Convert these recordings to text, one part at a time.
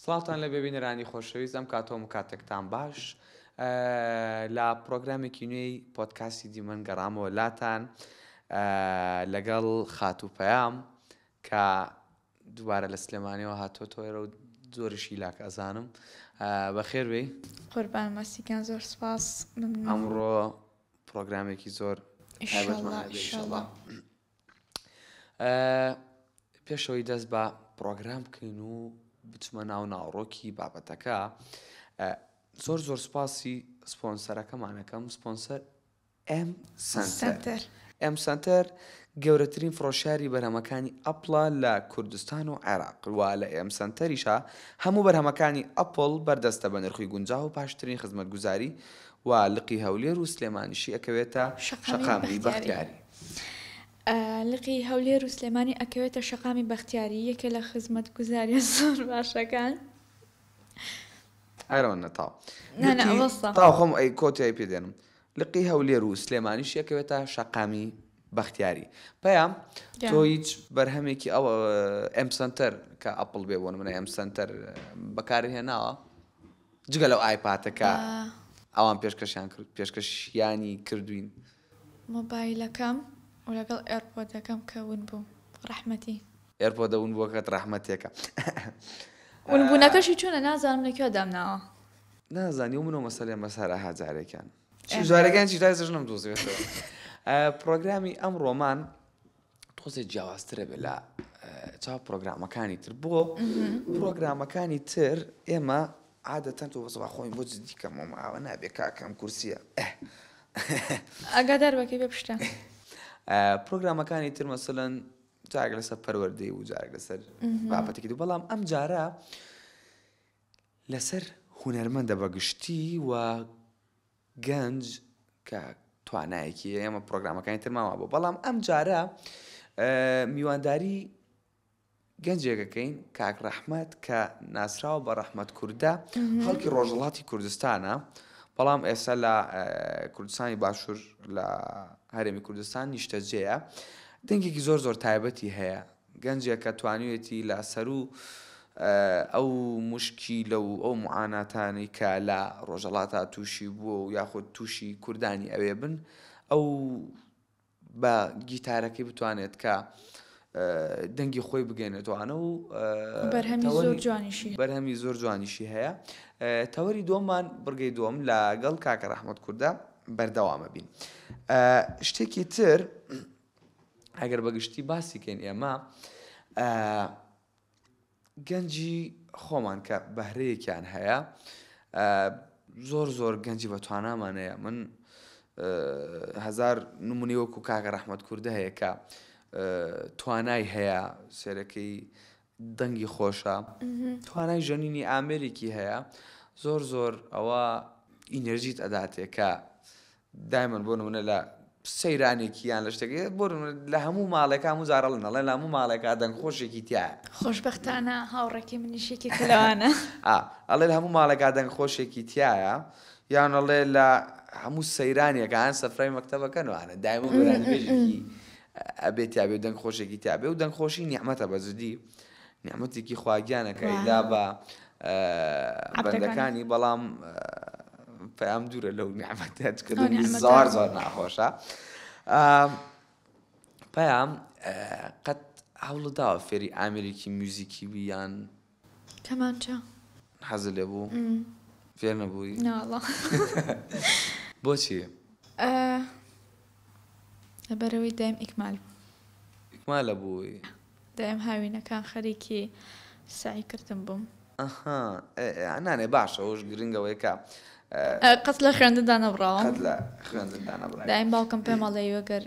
سڵاتان لە ببینەرانی خۆشەویست ئەم کاتۆم کاتێکتان باش لە پرۆگرامێکی نوێی پۆدکاستی دیمەن گەڕامەوە لاتان لەگەڵ خاتوپەیام کە دووبارە لە سلێمانیەوە هاتۆتەوە ئێرە و زۆریشی لاک ئەزانم بەخێر بێی قوربان مەسیکان زۆر سپاس ئەمڕۆ پرۆگرامێکی زۆر ئینشاڵڵا پێشەوەی دەست بە پرۆگرام بکەین و بچمە ناو ناوڕۆکی بابەتەکە زۆر سپاسی سپۆنسەرەکەمانەکەم سپۆنسەر ئەم سنتەر گەورەترین فرۆشیاری بەرهەمەکانی ئەپڵە لە کوردستان و عێراق وا لە ئەم سنتەریشە هەموو بەرهەمەکانی ئەپڵ بەردەستە بە نرخی گونجاو و پاشترین خزمەتگوزاری و لقی هەولێر و سلێمانیشی ئەکەوێتە شەقامی بەختیاری لقی هەولێر و سلێمانی ئەکەوێتە شەقامی بەختیاری یەکێ لە خزمەتگوزاریە زۆر باشەکان ئەرەوە نەتاو تاو خۆم ئەی کۆتی پێدێنم لقی هەولێر و سلێمانیش یەکەوێتە شەقامی بەختیاری پێیان تۆ هیچ بەرهەمێکی ئەو ئەم سنتەر کە ئەپڵ بێ بۆن منە ئەم سنتەر بەکارهێناوە جگە لەو ئایپاتەکە ئەوان پێشکەشیان کرد پێشکەشیانی کردوین مۆبایلەکەم و لەگەڵ ئێرپۆدەکەم کەون بوو ڕەحمەتی ئێرپۆدە ون بووەکەت ڕەحمەتێکە ونبوونەکەشی چۆنە نازانم لەکوێ دامناوە نازانی و منەوە مەسەلێ مەسارە هاجارێکیان جارەکان چی تای زژنم دۆزێتەوە پرۆگرامی ئەم ڕۆمان تۆزێک جیاوازترە بێ لە چاو پرۆگرامەکانی تر بۆ پرۆگرامەکانی تر ئێمە عادەتەن تۆ بەسەڵ خۆین بۆ جدیکەمەوە ئاوە نابێ کاکەم کورسیە ئاگادار بەکەی بێ پشتە پرۆگرامەکانی تر مەسەلەن جارێک لەسەر پەروەردەی و جارێک لەسەر بابەتێکی دوو بەڵام ئەم جارە لەسەر هونەرمەندە بەگشتی و گەنج کە توانایەکی ئێمە پرۆگرامەکانی ترماوە بۆ بەڵام ئەم جارە میوانداری گەنجێکەکەین کاک ڕەحمەت کە ناسراوە بە ڕەحمەت کوردە خەڵکی ڕۆژهەڵاتی کوردستانە بەڵام ئێستا لە کوردستانی باشوور لە هەرێمی کوردستان نیشتەجێیە دەنگێکی زۆر تایبەتی هەیە گەنجێک کە توانوێتی لە سەر و ئەو مشکی لەو ئەو معاناتانی کە لە ڕۆژهەڵاتە تووشی بووە و یاخود تووشی کوردانی ئەوێ بن ئەو بە گیتارەکەی بتوانێت کە دەنگی خۆی بگەێنێتوانە و بەرهەمی زۆر جوانیشی هەیە تەوەری دۆممان بڕگەی دۆم لەگەڵ کاکە ڕەحمەت کوردە بەردەوامە بین شتێکی تر ئەگەر بەگشتی باسی کەین ئێمە گەنجی خۆمان کە بەهرەیەکیان هەیە زۆر گەنجی بە توانامانەیە من هەزار نمونەی وەکو کاکە ڕەحمەت کوردە هەیە کە توانای هەیە سێرەکەی دەنگی خۆشە توانای ژەنینی ئامێرێکی هەیە زۆر ئەوە ئینەرژیت ئەداتێکە دایمەن بۆ نمونە لە سەیرانێکی یان لە شتێکی بۆ لە هەموو ماڵێکا هەموو لەڵێ لە هەموو ماڵێکا دەنگ خۆشێکی تایە خۆشبەختانە هاوڕێکی منیشێکی کلوانە ئەڵێ لە هەموو ماڵێکا دەنگ خۆشێکی تایە یان ئەڵێ لە هەموو سەیرانێکان سەفرەی مەکتەبەکەنوانە دایمە بەرانبێژێکی ئەبێت یابێ دەنگ خۆشێکی تابێ و دەنگ خۆشی نیعمەتە بە جدی نیعمەتێکی خواگیانەکە ئیدا بە بەندەکانی بەڵام پەیام دوورە لەو نیعمەتێتکردنی زۆر ناخۆشە پەیام قەت هەوڵداوە فێری ئامێرێکی میوزیکی بیان کەمانچە حەزت لێ بوو فێر نەبووی بۆچی لەبەرەوەی دایم ئیکمالە بووی دایم هاوینەکان خەریکی سعی کردم بووم نانێ باشە ئەوش گرنگەوەی کە قەت لە خوێندندا نەبڕاوە دایم باوکەم پێم ئەڵێ وەگەر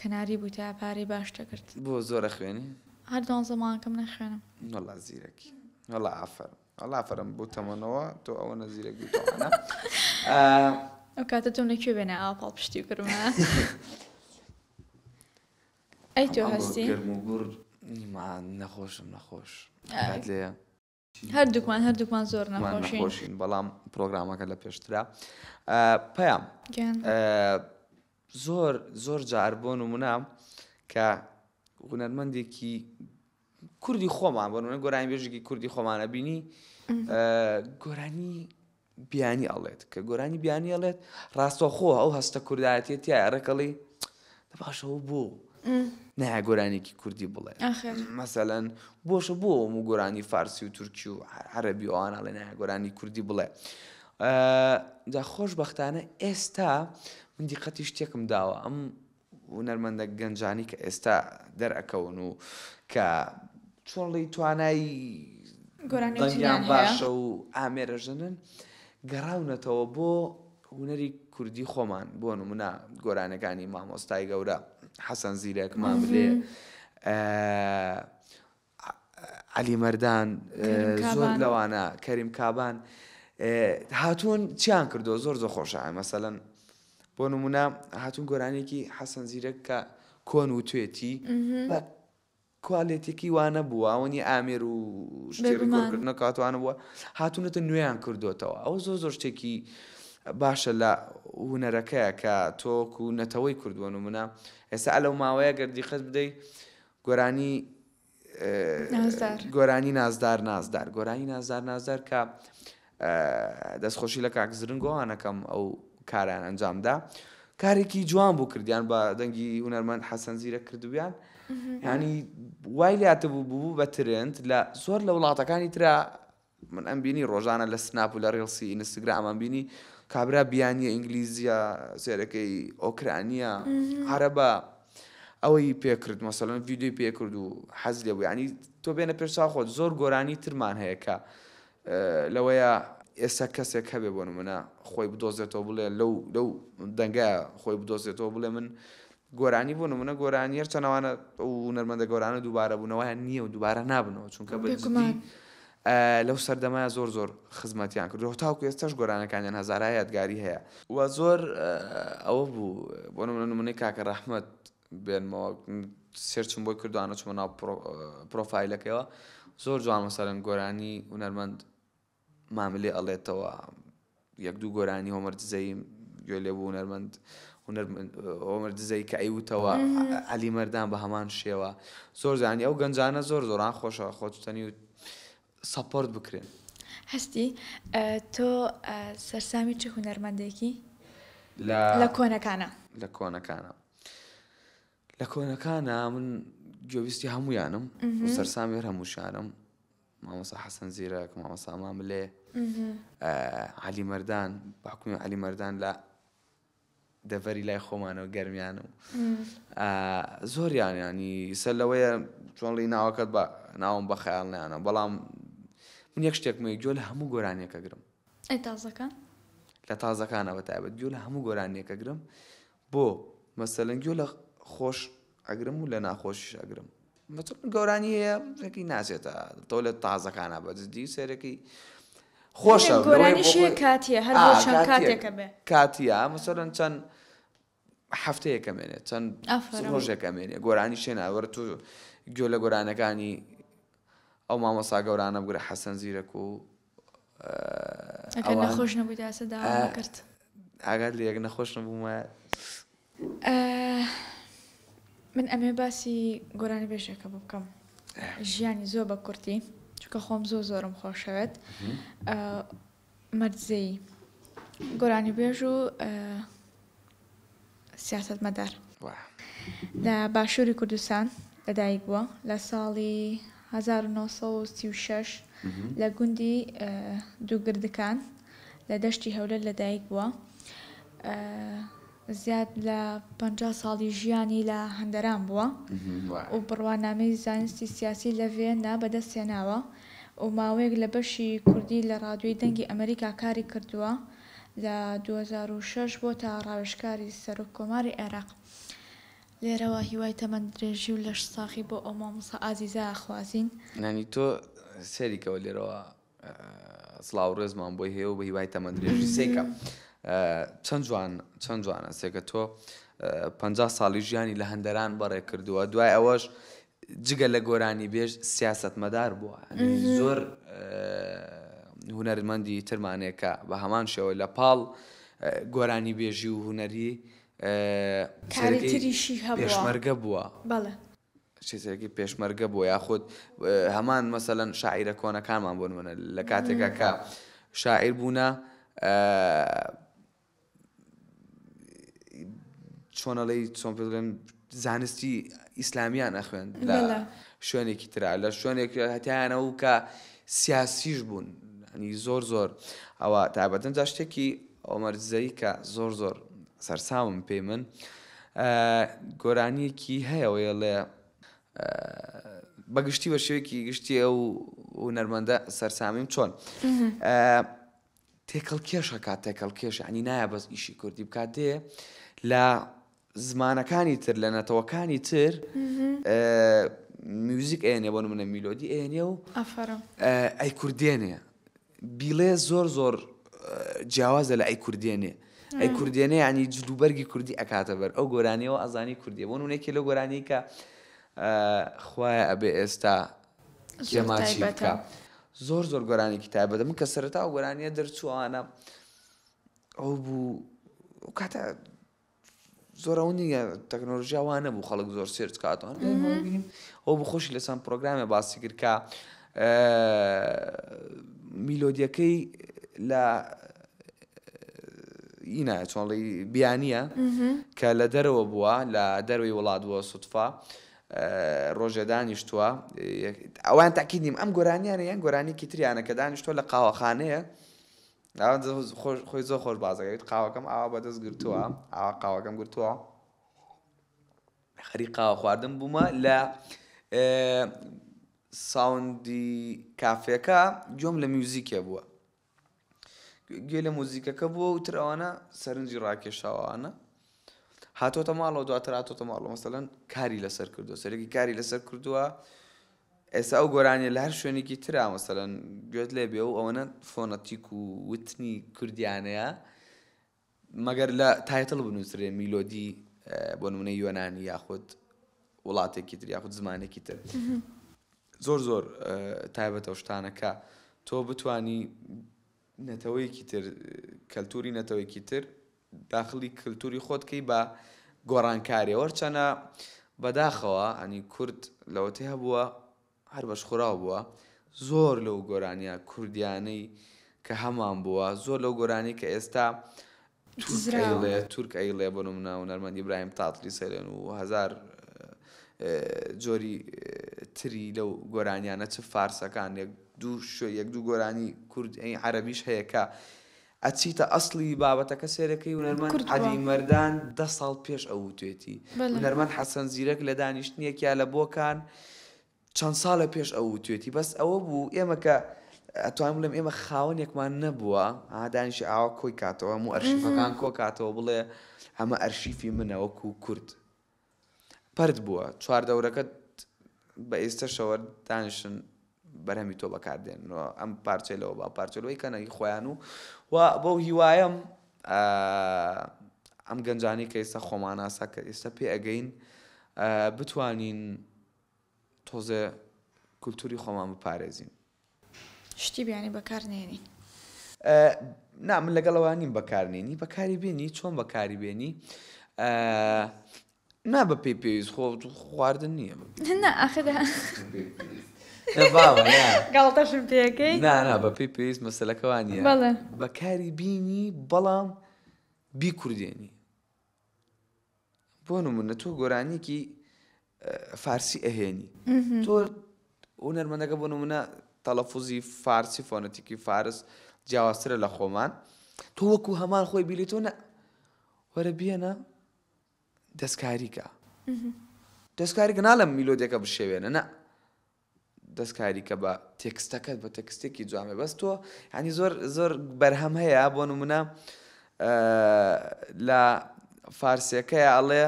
کەناری بووی تا پارەی باش دەکرد بۆ زۆرە خوێنی هەر 12 مانگەکەم نەخوێنم وەڵا زیرەکی وەڵا ئافەرم بوتەمەنەوە تۆ ئەوە نەزیرەک بوویتەوانە ئەو کاتە تۆم لەکوێ بێنە ئاپاڵ پشتی کردمە ئەی تۆ هەستی نەخۆش لێ هەردووکمان زۆر نەخۆشین بەڵام پرۆگرامەکە لە پێشترا پەیام زۆر جار بۆ نمونە کە هونەرمەندێکی کوردی خۆمان بۆ نمونە گۆرانی بێژێکی کوردی خۆمانە بینی گۆرانی بیانی ئەڵێت کە گۆرانی بیانی ئەڵێت ڕاستەوخۆ ئەو هەستە کوردایەتێت تایە ڕێکەڵی باشەوە بۆ نایە گۆرانێکی کوردی بڵێ مەسەلەن بۆشە بۆ و گۆرانی فارسی و تورکی و عەرەبی ئەوان ئەڵێ نایە گۆرانی کوردی بڵێ جا خۆشبەختانە ئێستا من دیقەتی شتێکم داوە ئەم هونەرمەندە گەنجانی کە ئێستا دەرئەکەون و کە چۆنڵی توانایی دەنگیان باشە و ئامێرەژنن گەڕاونەتەوە بۆ هونەری کوردی خۆمان بۆ نمونە گۆرانەکانی مامۆستای گەورە حەسەن زیرەک ماملێ عەلی مەردان زۆر لەوانە کەریم کابان هاتوون چیان کردو زۆر خۆشە مەسەلەن بۆ نمونە هاتوون گۆرانێکی حەسەن زیرەک کە کۆن و توێتی بە کوالێتێکی وانە بووە ئەوەنی ئامێر و شتێری کۆکردنە کاتوانە بووە هاتوونەتە نوێیان کردوتەوە ئەو زۆر شتێکی باشە لە هونەرەکەیە کە تۆک و نەتەوەی کردووە نمونە ئێستا لەو ماوەیە گەردیقەت بدەی گۆرانی گۆرانی نازدار کە دەستخۆشی لە کاک زرنگۆوانەکەم ئەو کاران ئەنجامدا کارێکی جوان بوو کردیان بە دەنگی هونەرمەند حەسەن زیرەک کردویان ینی وای لاتە بوو بە ترند لە زۆر لە وڵاتەکانی ترا من ئەم بینی ڕۆژانە لە سناپ و لە ڕێڵسی ئینستاگرام ئەم بینی کابرا بیانیە ئینگلیزیە سێرەکەی ئۆکرانیە عەرەبە ئەوەی پێکرد مەسەڵەن ڤیدیۆی پێکرد و حەز لێ بوو ینی تۆ بێنە پێشا خۆت زۆر گۆرانی ترمان هەیە کە لەوەیە ئێستا کەسێک هەبێ بۆ نمونە خۆی بدۆزێتەوە بڵێ لەو دەنگایە خۆی بدۆزێتەوە بڵێ من گۆرانی بۆ نمونە گۆرانی هەر چەندەوانە ئەو هونەرمەندە گۆرانە دووبارە بوونەوەیان نییە و دووبارە نابنەوە چونکە بەجددی لەو سەردەمایە زۆر خزمەتیان کردو تاوکو ئێستاش گۆرانەکانیان هەزارە یادگاری هەیە و زۆر ئەوە بوو بۆ نمونەی کاکە ڕەحمەت بێنمەوە سێرچم بۆی کردوانە چمە ناو پرۆفایلەکەیەوە زۆر جوان مەسەڵەن گۆرانی هونەرمەند ماملێ ئەڵێتەوە یەک دوو گۆرانی هۆمەر دزەی گوێ لێ بوو هونەرمەند هۆمەر دزەی کە ئەیوتەوە عەلی مەردان بە هەمان شێوە زۆر زانی ئەو گەنجانە زۆران خۆشە خۆتنی و سەپۆرت بکرێن. هەستی تۆ سەرسامی چ هونەرمەندێکی لە کۆنەکانە لە کۆنەکانە من گوێویستی هەموویانم سەرسامی هەمووشانم مامۆستا حەسەن زیرەک مامۆستا ماملێ عەلی مەردان باکومی عەلی مەردان لە دەڤەری لای خۆمانەوە گەرمیانم زۆریان ینی سەر لەوەیە چۆنڵی ناوەکەت بە ناوم بە خەیاڵ نیانە بەڵام من یەک شتێکمە گوێ لە هەموو گۆرانیەکە گرم لە تازەکانە بەتایبەت گوێ لە هەموو گۆرانیەکە گرم بۆ مەسەلەن گوێ لە خۆش ئەگرم و لە ناخۆشیش ئەگرم گەورانی هەیە ێکی ناسێتە تۆ لە تازەکانە بەجددی سێرەکەی خۆشە کاتیە مەسەلەن چەند هەفتەیەکە مێنێت چەند ڕۆژێکە مێنێ گۆرانی شێناوەرە تو گوێ لە گۆرانەکانی ئەو مامۆستا گەورانە بگرە حەسەن زیرەک و نەخۆش نەبووی کرد ئاگات لە یەک نەخۆش نەبوومە من ئەمێ باسی گۆرانی بێژێکە بۆ بکەم ژیانی زۆر بە کورتی چونکە خۆم زۆرم خۆشەوێت مەرجزەی گۆرانی بێژ و سیاسەتمەدار لە باشووری کوردستان لەدایک بووە لە ساڵی 1936 لە گوندی دووگردەکان لە دەشتی هەولێر لەدایک بووە زیاد لە 50 ساڵی ژیانی لە هەندەران بووە و بڕوانامەی زانستی سیاسی لە ڤێننا بەدەستێناوە و ماوەیەک لە بەشی کوردی لە ڕادیۆی دەنگی ئەمریکا کاری کردووە لە 2006 بۆ تا ڕاوێژکاری سەرۆک کۆماری عێراق لێرەوە هیوای تەمەندرێژی و لەش ساخی بۆ ئەو مامۆستا ئازیزە خوازین نانی تۆ سێریکەوە لێرەوە سڵاو ڕێزمان بۆی هەیە و بە هیوای تەمەندرێژی سێکە چەند جوانە سێکە تۆ 50 ساڵی ژیانی لە هەندەران بەڕێ کردووە دوای ئەوەش جگە لە گۆرانی بێژ سیاسەتمەدار بووە زۆر هونەرمەندی ترمانێکە بە هەمان شێوە لە پاڵ گۆرانی بێژی و هونەری کاری تریشی پێشمەرگە بووە شتێکی پێشمەرگە بۆ یاخود هەمان مەسەلەن شاعیرە کۆنەکانمان بۆ نمونە لە کاتێکا کە شاعیر بوونە چۆنەڵی چۆن پێ بڵێن زانستی ئیسلامیان ئەخوێن لە شوێنێکی ترا لە شوێنێک هەتیانەوە کە سیاسیش بوون ینی زۆر ئەوە تایبەتەن جا شتێکی ئۆمەرزەی کە زۆر سەرسامم پێی من گۆرانیەکی هەیەوەیە لێ بەگشتی بە شێوەیەکی گشتی ئەو هونەرمەندە سەرسامیم چۆن تێکەڵکێشە کات تێکەڵکێش ینی نایە بەس ئیشی کوردی بکات دێ لە زمانەکانی تر لە نەتەوەکانی تر میوزیک ئێنێ بۆ نمونە میلۆدی ئێنێ و ئەی کوردێنێ بیڵێ زۆر جیاوازە لە ئەی کوردێنێ ئەی کوردێنێ ینی جلوبەرگی کوردی ئەکاتە بەر ئەو گۆرانیەوە ئەزانی کوردیە بۆ نمونەیەکی لە گۆرانی کە خوایە ئەبێ ئێستا جەماچی بکە زۆر گۆرانێکی تایبەتە من کە سەرەتا ئەو گۆرانیە دەرچووانە ئەو بوو کاتە زۆر ئەو نییە تەکنۆلۆژیا وانە بوو خەڵک زۆر سێرچ کاتەوە بینیم ئەو بوو خۆشی لەسەن پرۆگرامێ باسی کرد کە میلۆدیەکەی لە ئینە چۆنڵی بیانیە کە لە دەرەوە بووە لە دەروی وڵات بووە سوتفا ڕۆژە دانیشتووە ئەوان تاکید نیم ئەم گۆرانیانە یان گۆرانیکی تریانە کە دانیشتووە لە قاوەخانەیە خۆی زۆر خۆش بازەکەیت قاوەکەم ئاوا بەدەست گرتووە ئاوا قاوەکەم گرتووە خەری قاوە خواردن بوومە لە ساوندی کافێکە گوێم لە میوزیکێ بووە گوێ لە موزیکەکە بووە وتر ئەوانە سەرنجی ڕاکێشاوانە هاتۆتە ماڵەوە دواتر هاتۆتە ماڵەوە مەسەلەن کاری لەسەر کردووە سەرێکی کاری لەسەر کردووە ئێستا ئەو گۆرانیە لە هەر شوێنێکی ترا مەسەلەن گوێت لێ بێ و ئەوەنە فۆنەتیک و وتنی کوردیانەیە مەگەر لە تایتڵ بنووسرێ میلۆدی بۆ نمونە یۆنانی یاخود وڵاتێکی تر یاخود زمانێکی تر زۆر تایبەتە شتانەکە تۆ بتانی نەتەوەیەکی تر کەلتوری نەتەوەیەکی تر داخلی کللتوری خۆتکەی بە گۆڕانکاریەوە چەنە بەداخەوە ئەنی کورد لەوەتی هەبووە هەر بەشخوراو بووە زۆر لەو گۆرانیە کوردیانەی کە هەمان بووە زۆر لەو گۆرانی کە ئێستا تورک ئەیڵێ بۆ نمونە هونەرمەند ئیبراهیم تاتڵی سەرێن و هەزار جۆری تری لەو گۆرانیانە چ فارسەکان یەک دوو گۆرانی کورد عەرەبیش هەیە کە ئەچیتە ئەسڵی بابەتەکە سێرەکەی هونەرمەند عەلی مەردان 10 ساڵ پێش ئەو توێتی هونەرمەند حەسەن زیرەک لە دانیشتنیەکیا لە بۆکان چەند ساڵە پێش ئەو توێتی بەس ئەوە بوو ئێمە کە ئەتوانم بڵێم ئێمە خاوەنێکمان نەبووە دانیشی ئاوا کۆی کاتەوە هەموو ئەرشیفەکان کۆ کاتەوە بڵێ ئەمە ئەرشیفی منە وەکو کورد پەرد بووە چوار دەورەکەت بە ئێستەشەوە دانیشن بەرهەمی تۆ بەکاردێنەوە ئەم پارچەلەوە با پارچەلەوەی کەنەی خۆیان و بەو هیوایەم ئەم گەنجانی کە ئێستا خۆماناسا کە ئێستا پێ ئەگەین بتوانین تۆزێ کولتوری خۆمان بپارێزین شتی بیانی بەکارنێنی نا من لەگەڵەوە نیم بەکارنێنی بەکاری بێنی چۆن بەکاری بێنی نا بە پێی پێویست خواردن نییە گاڵتەشم پێەکەی نا بە پێی پێویست مەسەلەکەوانیە بەکاری بینی بەڵام بیکوردێنی بۆ نمونە تۆ گۆرانیەکی فارسی ئەهێنی تۆ هونەرمەندەکە بۆ نمونە تەلەفوزی فارسی فۆنەتیکی فارس جیاوازترە لە خۆمان تۆ وەکو هەمان خۆی بیلی تۆ نە وەرە بێنە دەستکاریکە دەستکاریکە ناڵم میلۆدیەکە بشێوێنە نە دەستکاریکە بە تێکستەکەت بە تێکستێکی جوامێ بەس تۆ ینی زۆر بەرهەم هەیە بۆ نمونە لە فارسیەکەی ئەڵێ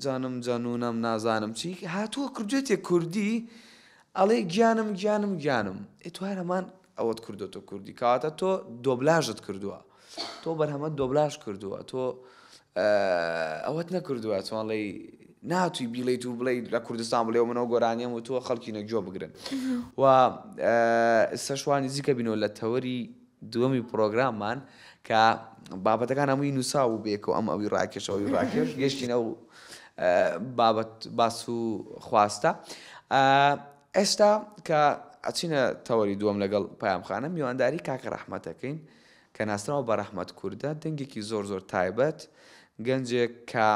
جانم جانونم نازانم چی هاتووە کردوێتێ کوردی ئەڵێ گیانم ئێتوار هەمان ئەوەت کردوتە کوردی کەواتە تۆ دۆبلاژت کردووە تۆ بەرهەمە دۆبلاژ کردووە تۆ ئەوەت نەکردووە چۆنڵێ ناتووی بیڵیت و بڵێ لە کوردستان بڵێ منەوە گۆرانیم و تۆ خەڵکی نەگوێ بگرن و ئێستا شوانی زیکە بینەوە لە تەوەری دووەمی پرۆگراممان کە بابەتەکان هەمووی نووسا و بێکەوە ئەم ئەوی ڕاکێش گەشتینە و بابەت باس و خواستە. ئێستا کە ئەچینە تەوەری دووەم لەگەڵ پەیامخانە میوانداری کاکە ڕەحمەتەکەین کە ناسراوە بە ڕەحمەت کووردە، دەنگێکی زۆر زۆر تایبەت، گەنجێک کە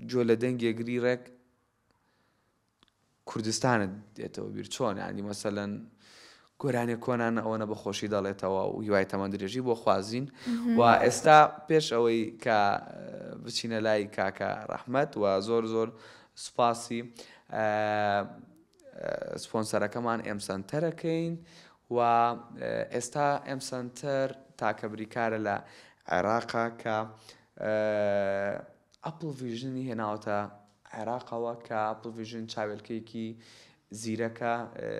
جۆ لە دەنگێگری ڕێک کوردستانت دێتەوە بیر چۆن، ینی مەسەلەن گۆرانی کۆنان ئەوەنە بە خۆشی دەڵێتەوە و هیوای تەمەند درێژی بۆ خوازین و ئێستا پێش ئەوەی کە بچینە لای کاکە ڕەحمەت و زۆر زۆر سوپاسی سپۆنسەرەکەمان ئێم سەنتەرەکەین و ئێستا ئێم سەنتەر تاکە بریکارە لە عێراقا کە ئەپڵ ڤیژنی هێناوەتە عێراقەوە کە ئەپڵ ڤیژن چاوێلکەیەکی زیرەکە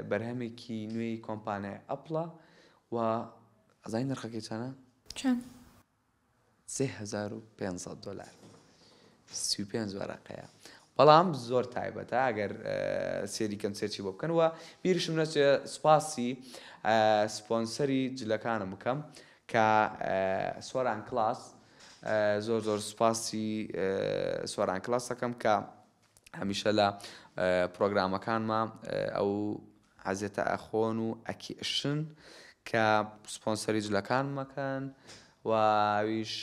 بەرهەمێکی نوێی کۆمپانیای ئەپڵە و ئەزای نرخەکەی چەنە؟ چەند؟ $3,500 35 وەرەقەیە، بەڵام زۆر تایبەتە ئەگەر سێری کەم سێرچی بۆ بکەن. و بیرشم نەچێ سوپاسی سپۆنسەری جلەکانم بکەم کە سۆران کلاس، زۆر زۆر سوپاسی سۆران کلاس دەکەم کە هەمیشە لە پرۆگرامەکانمان ئەو حەزێتە ئەخۆن و ئەکیشن کە سپۆنسەری جلەکان مەکەن و ئەویش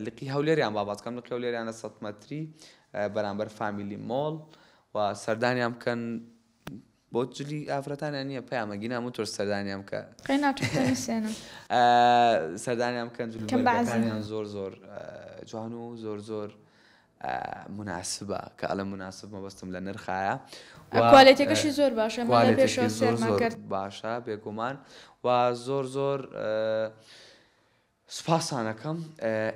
لقی هەولێریان بابەتکەم لقی هەولێریانە 100 مەتری بەرامبەر فامیلی مۆڵ و سەردانیان بکەن بۆ جلی ئافرەتانیان نییە پەیامەگی نامون تۆر سەردانیان بکە سەردانیان بکەن جلەکانیان زۆر زۆر جوان و زۆر زۆر مناسبە کە ئەڵە مناسب مەبەستم لە نرخایە کوالێتێکەشی زۆر باشە باشە بێگومان و زۆر زۆر سوپاسانەکەم.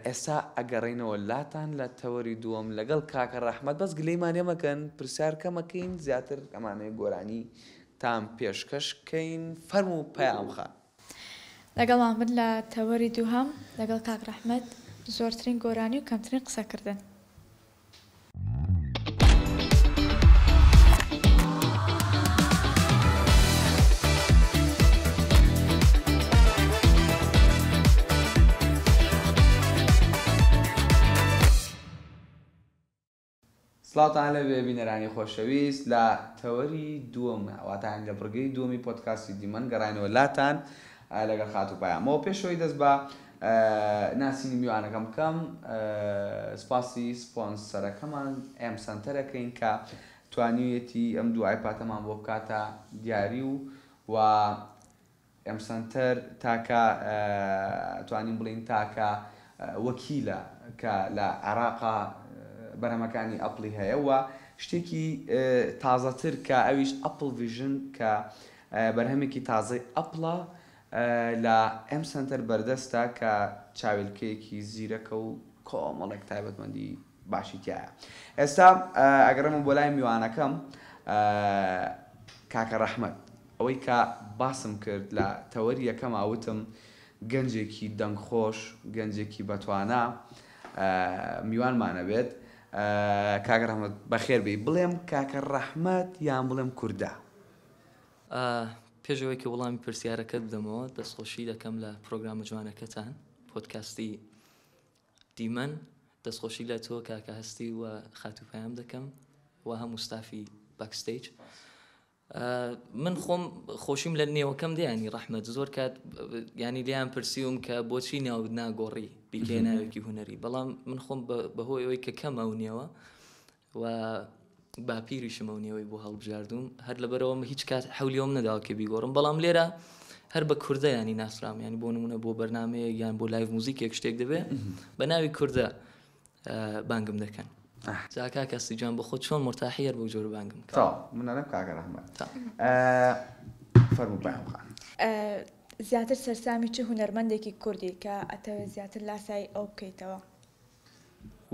ئێستا ئەگەڕینەوە لاتان لە تەوەری دووەم لەگەڵ کاکە ڕەحمەت، بەس گلەیمان ئێمەکەن پرسیار کەمەکەین زیاتر ئەمانەی گۆرانی تام پێشکەشکەین. فەرموو پەیامخان. لەگەڵمان بن لە تەوەری دووهەم لەگەڵ کاکە ڕەحمەت زۆرترین گۆرانی و کەمترین قسەکردن. سڵاوتان لەبێ بینەرانی خۆشەویست لە تەوەری دووەم واتان لە بڕگەی دووەمی پۆدکاستی دیمەن گەڕاینەوە لاتان لەگەڵ خات و پایامەوە. پێشەوەی دەست بە ناسینی میوانەکەم بکەم، سپاسی سپۆنسەرەکەمان ئێم سەنتەرەکەین کە توانیویەتی ئەم دوو ئایپاتەمان بۆ بکاتە دیاری و ئێم سەنتەر تاکە توانین بڵین تاکە وەکیلە کە لە عێراقا بەرهەمەکانی ئەپڵی هەیە و شتێکی تازەتر کە ئەویش ئەپڵ ڤیژن کە بەرهەمێکی تازەی ئەپڵە لە ئێم سەنتەر بەردەستە کە چاویلکەیەکی زیرەکە و کۆمەڵێک تایبەتمەندی باشی تایە. ئێستا ئەگەڕێمە بۆ لای میوانەکەم کاکە ڕەحمەت، ئەوەی کە باسم کرد لە تەوەری یەکەم ئاوتم گەنجێکی دەنگخۆش، گەنجێکی بەتوانە میوانمانە بێت. کاکە ڕەحمەت بەخێر بێ، بڵێم کاکە ڕەحمەت یان بڵێم کووردە؟ پێشەوەی کە وەڵامی پرسیارەکەت بدەمەوە دەستخۆشی دەکەم لە پرۆگرامە جوانەکەتان پۆدکاستی دیمەن. دەستخۆشی لە تۆ کاکە هەستی و خاتو پەیام دەکەم و هەموو ستافی باکستیج. من خۆم خۆشیم لە نێوەکەم دەیانی ڕەحمەت زۆر کات ینی لیان پرسیوم کە بۆچی ناو ناگۆڕی بیکەی ناوێکی هوەری، بەڵام من خۆم بەهۆی ئەوەی کە کەم ئەونیەوە و باپیریشم ئەونیەوەی بۆ هەڵبژاردوم هەر لەبەرەوە هیچ کات حەولیەوەم نەداوە کە بیگۆڕم، بەڵام لێرە هەر بە کووردە ینی ناسرام، ینی بۆ نمونە بۆ بەرنامەیە یان بۆ لایڤ موزیکێک شتێک دەبێ بە ناوی کووردە بانگم دەکەن. زاکا کەسی جان بۆ خۆت چۆن مرتاحی هەر بۆ جۆر بانگم منەڵێم کاکە ڕەحمەت فەرموو پەیامخان. زیاتر سەرسامی چ هونەرمەندێکی کوردی کە ئەتەوێت زیاتر لاسای ئەو بکەیتەوە؟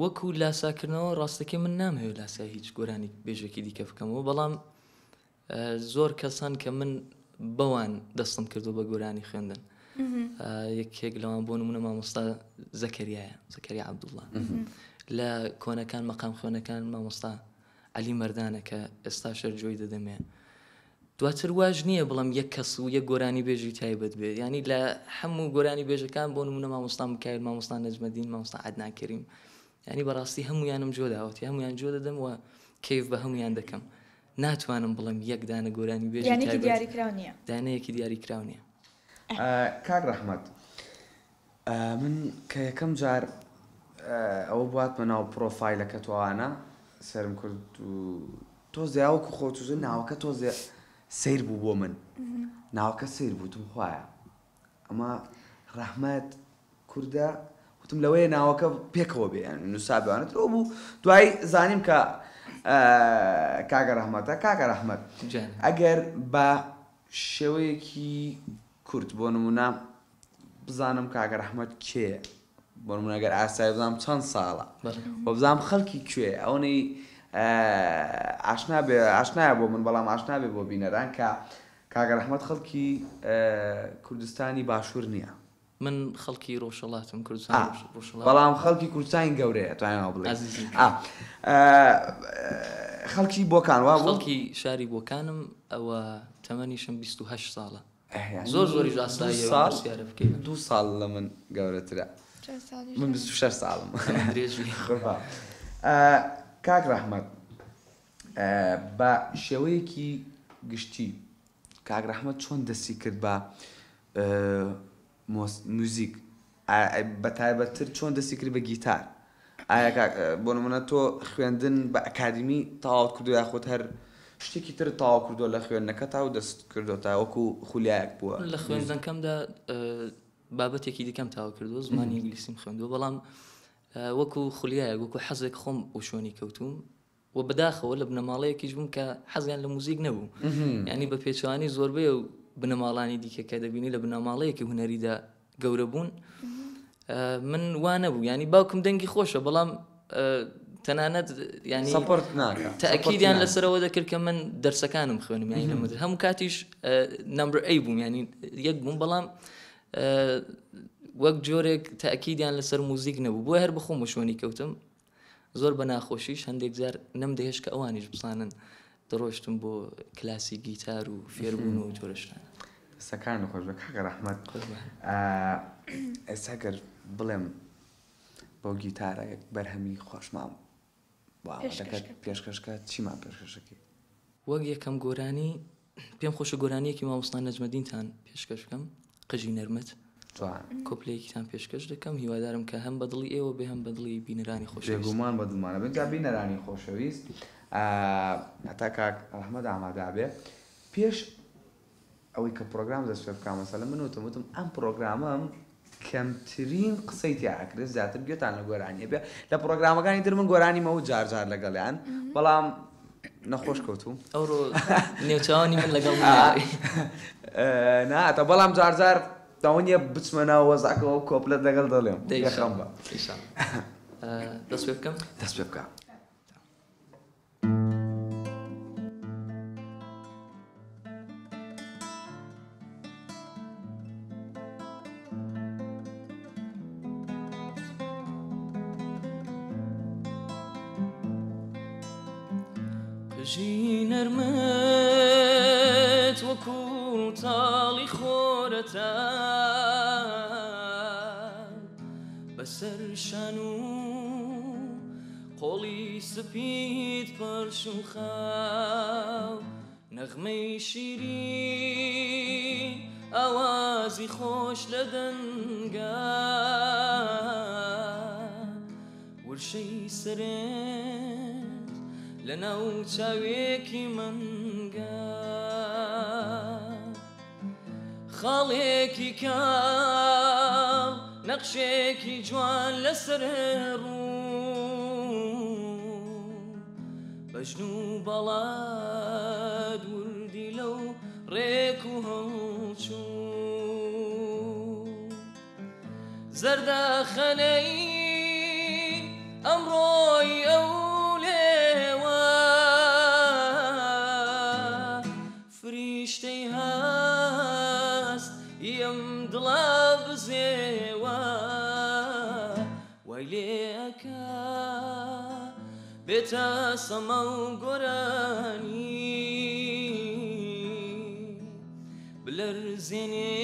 وەکو لاساکردنەوە ڕاستەکەی من نامەوێت لاسای هیچ گۆرانی بێژێکی دیکە بکەمەوە، بەڵام زۆر کەسان کە من بەوان دەستم کردو بە گۆرانی خوێندن. یەکێک لەوان بۆ نمونە مامۆستا زەکەریایە، زەکەریا عەبدوڵڵا. لە کۆنەکان مەقام خوێنەکان مامۆستا عەلی مەردانە کە ئێستا شەرجۆی دەدەمێ. دواتر واژ نییە بڵام یەک کەس و یەک گۆرانی بێژی تایبەت بێت، ینی لە هەموو گۆرانی بێژەکان بۆ نمونە مامۆستا مکایل، مامۆستا نەجمەدین، مامۆستا عەدنان کەریم، يعني بەڕاستی هەمویانم جۆ داوەتی هەمویان جۆ دەدەم و کەیف بە هەمویان دەکەم ناتوانم بڵێم یەک دانە گۆرانی بێژی یانێکی دیاریکراو نییە دانەیەکی دیاریکراو نییە. کاک ڕەحمەت من کە یەکەم جار ئەوە بواتمە ناو پرۆفایلەکە توانە سرم کرد و تۆ زیاوەکو خۆتوزە ناوەکە تۆ سیر بوو بۆ من ناوەکە سیر بووتم خوایە ئەمە ڕەحمەت کووردە وتم لەوەیە ناوەکە پێکەوە بێ نووسا بێوانێتەوە بوو دوای زانیم کە کاگە ڕەحمەت ئەگەر بە شێوەیەکی کورت بۆ نمونە بزانم کاگە ڕەحمەت کێ بۆ نمونە ئەگەر ئاسایی بزانم چەند ساڵە بۆ بزانم خەڵکی کوێ ئەوەی ئاشنایە بۆ من بەڵام ئاشنا بێ بۆ بینەران کە کاگە ڕەحمەت خەڵکی کوردستانی باشوور نییە من خەڵکی ڕۆژهەڵاتم کوردستان بەڵام خەڵکی کوردستانی گەورەیە توانێت بڵێ خەڵکی بۆکان وا خەڵکی شاری بۆکانم ئەوە تەمەنیشم 28 ساڵە زۆری ڕاستاییارە بکەین 2 ساڵ لە من گەورەترە من 26 ساڵم کاک ڕەحمەت بە شێوەیەکی گشتی کاک ڕەحمەت چۆن دەستی کرد بە موزیک بە تایبەتتر چۆن دەستی کرد بە گیتار ئایا بۆ نمونە تۆ خوێندن بە ئەکادمی تەواو کردو یاخۆت هەر شتێکی تر تەواو کردو لە خوێندنەکە تا و دەست کردو تا وەکو خولیایەک بووە لە خوێندنەکەمدا بابەتێکی دیکەم تاوا کردو زمانی ئینگلیسیم خوێندووە بەڵام وەکو خولیایەک وەکو حەزێک خۆم و شوێنی کەوتوم و بەداخەوە لە بنەماڵەیەکیش بووم کە حەزیان لە موزیک نەبوو یعنی بە پێچوانی زۆربەی و بنەماڵانی دیکە کە دەبینی لە بنەماڵەیەکی هونەریدا گەورە بوون من وا نەبوو ینی باوکم دەنگی خۆشە بەڵام تەنانەت ینی تەئەکیدیان لەسەرەوە دەکرد کە من دەرسەکانم خوێنم یانی لەمەدر هەموو کاتیش نمبر ئەی بووم ینی یەک بووم بەڵام وەک جۆرێک تەئەکیدیان لەسەر موزیک نەبوو بۆ هەر بخۆم شوێنی کەوتم زۆر بە ناخۆشیش هەندێک جار نەمدەهێش کە ئەوانیش بزانن دەڕۆشتم بۆ کلاسی گیتار و فێربوون و جۆرەشتان سەکان خۆش بە کاکە ڕەحمەت ئێستا گەر بڵێم بۆ گیتارە بەرهەمی خۆشمام پێشکەشکە چیمان پێشکەشەکەی وەک یەکەم گۆرانی پێم خۆشە گۆرانیەکی مامۆستا نەجمەدینتان پێشکەشکەم قژی نەرمت کۆپلەیەکیتان پێشکەش دەکەم هیوادارم کە هەم بەدڵی ئێوە بێ هەم بەدڵی بینەرانی خۆشەویست بێگومان بەدڵمانە بێت تا بینەرانی خۆشەویست هەتا کاک ڕەحمەت ئامادا بێ پێش ئەوەی کە پرۆگرام دەست پێ بکەم مەسەلەن من وتم ئەم پرۆگرامەم کەمترین قسەی تیاکرێت زیاتر گوێتان لە گۆرانیە بێ لە پرۆگرامەکانی تر من گۆرانیمەوە جار لەگەڵیان بەڵام نەخۆش کەوتوم ئەوڕۆ نێوچاوانی من لەگەڵ ناتە بەڵام جار داوانیە بچمەناوە وەزاکەەوە کۆپلەت لەگەڵ دەڵێم دەیخەم بە دەست پێ بکەم دەست پێ بکە قژی نەرمت وەکو تاڵی خۆرەتان بەسەر شان و قۆڵی سپید پەرش و خاو نەغمەی شیرین ئاوازی خۆش لە دەنگا ورشەی سەرێت لەناو چاوێکی منگا خاڵێکی کاڵ نەقشێکی جوان لەسەر ڕوو بەژن و بەڵاد وردی لەو ڕێک و هەڵچوو زەردەخەنەی ئەمڕۆی ئەو فریشتەی هەست ئیم دڵا بزێوە وای لێەکە بێتە سەمە و گۆرانی بلەرزێنێ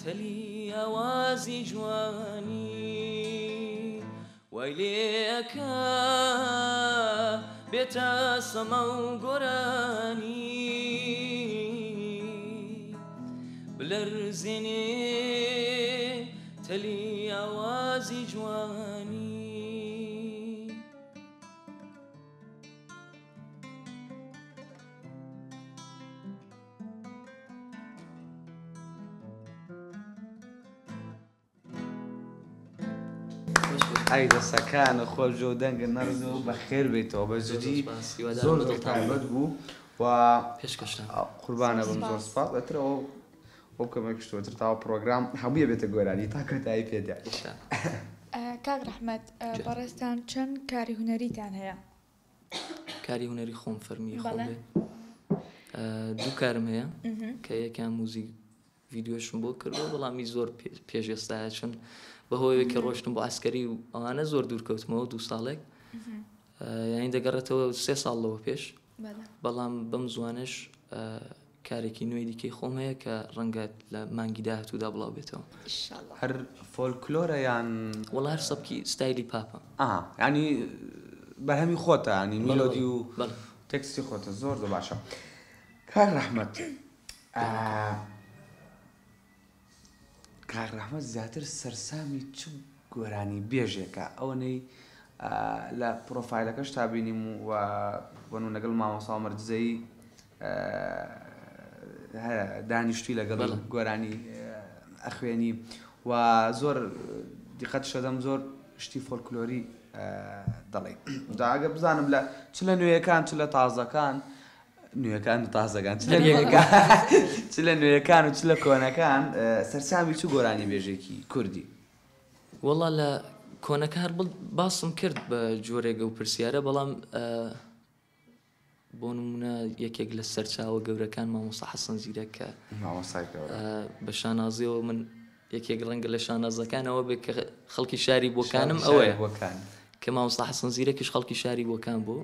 تەلی ئاوازی جوانی ويليك بيت السما وقراني بلرزني تلي أوازي جواني ئەی دەسەکانە خۆش و دەنگە نەرز و بەخێر بێتەوە بە جدی زۆر تایبەت بوو و پێشکەشتە قوربانە بم زۆر سپاس بەترەوە ئەو کەمێکشتوتر تاوە پرۆگرام هەموویە بێتە گۆرانی تا کەتایی پێدا. کاک ڕەحمەت بەڕێستان چەند کاری هونەریتان هەیە؟ کاری هونەری خۆم فەرمی خۆم بێ دوو کارم هەیە کە یەکیان موزیک ڤیدیۆشم بۆ کردەوە بەڵامی زۆر پێشێستایە چون بەهۆی کە ڕۆشتم بۆ عسکەری و ئەوانە زۆر دوورکەوتمەوە 2 ساڵێک یانی دەگەڕێتەوە 3 ساڵەوە پێش بەڵام بەم زوانش کارێکی نوێی دیکەی خۆم هەیە کە ڕەنگە لە مانگی داهاتوودا بڵاو بێتەوە هەر فۆلکلۆرە یان وەڵا هەر سەبکی ستایلی پاپە ینی بەرهەمی خۆتە ینی میلۆدی و تێکستی خۆتە زۆر باشە. کاک ڕەحمەت کاک ڕەحمەت زیاتر سەرسامی چ گۆرانی بێژێکە ئەوەنەی لە پرۆفایلەکەش تا بینیم و بەنو لەگەڵ مامۆستا مەرجزەیی دانیشتوی لەگەڵ گۆرانی ئەخوێنی و زۆر دیقەت شەدەم زۆر شتی فۆلکلۆری دەڵێ داگە بزانم لە چ لە نوێیەکان چ لە تازەکان نوێیەکان و تازەکان چ لە نوێیەکان و چ لە کۆنەکان سەرسامی چ گۆرانی بێژێکی کوردی؟ وەڵا لە کۆنەکە هەر باسم کرد بە جۆرێگە و پرسیارە بەڵام بۆ نمونە یەکێک لە سەرچاوە گەورەکان مامۆستا حەسەن زیرەک کە بە شانازیەوە من یەکێک ڕەنگە لە شانازەکانەوە بێت کە خەڵکی شاری بۆکانم ئەوەیە کە مامۆستا حەسەن زیرەکیش خەڵکی شاری بۆکان بوو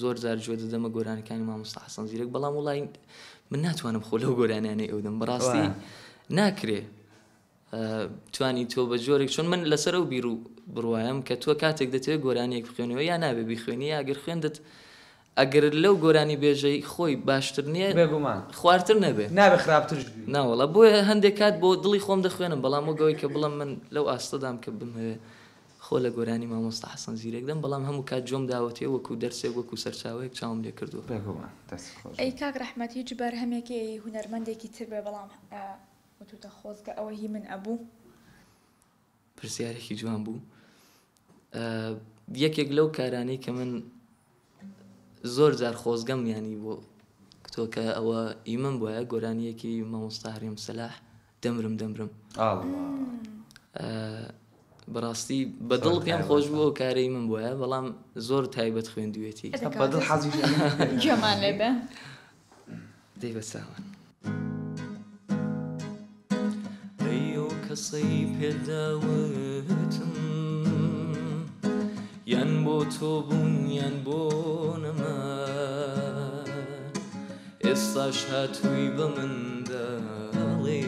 زۆر جار گوێ دەدەمە گۆرانەکانی مامۆستا حەسەن زیرەک بەڵام وڵای من ناتوانم خۆ لەو گۆرانیانەی ئەو دەم بەڕاستی ناکرێ توانی تۆ بە جۆرێک چون من لەسەر ئەو بیر و بڕوایم کە تۆ کاتێک دەتوێت گۆرانیەک بخوێنەوە یا نابێ بیخوێنی ئەگەر خوێندت ئەگەر لەو گۆرانی بێژەی خۆی باشتر نییە بێگومان خواردتر نەبێ نابێ خراپتر ناوەڵە بۆیە هەندێک کات بۆ دڵی خۆم دەخوێنم بەڵام وەگەوەی کە بڵم من لەو ئاستەدام کە بمەوێ خۆ لە گۆرانی مامۆستا حەسەن زیرەک دەم بەڵام هەموو کات جۆم داوەتێ وەکو دەرسێک وەکو سەرچاوەیەک چاوم لێ کردووە. ئەی کاک ڕەحمەت هیچ بەرهەمێکی هونەرمەندێکی تر بێ بەڵام وتوتە خۆزگە ئەوە هی من ئەبوو پرسیارێکی جوان بوو یەکێک لەو کارانەی کە من زۆر جار خۆزگەم ینی بۆ تۆ کە ئەوە ئیمن بووە گۆرانیەکی مامۆستا هەرێم سەلاح دەمرم بەڕاستی بەدڵ پێم خۆش بووە کارەی من بووە بەڵام زۆر تایبەت خوێندوێتی بەدڵ حەزی گوێمان لێ بێ دەی بە چاوان ئەیۆ کەسەی پێداوتم یان بۆ تۆ بوون یان بۆ نەما ئێستاش هاتووی بە من دەڵێ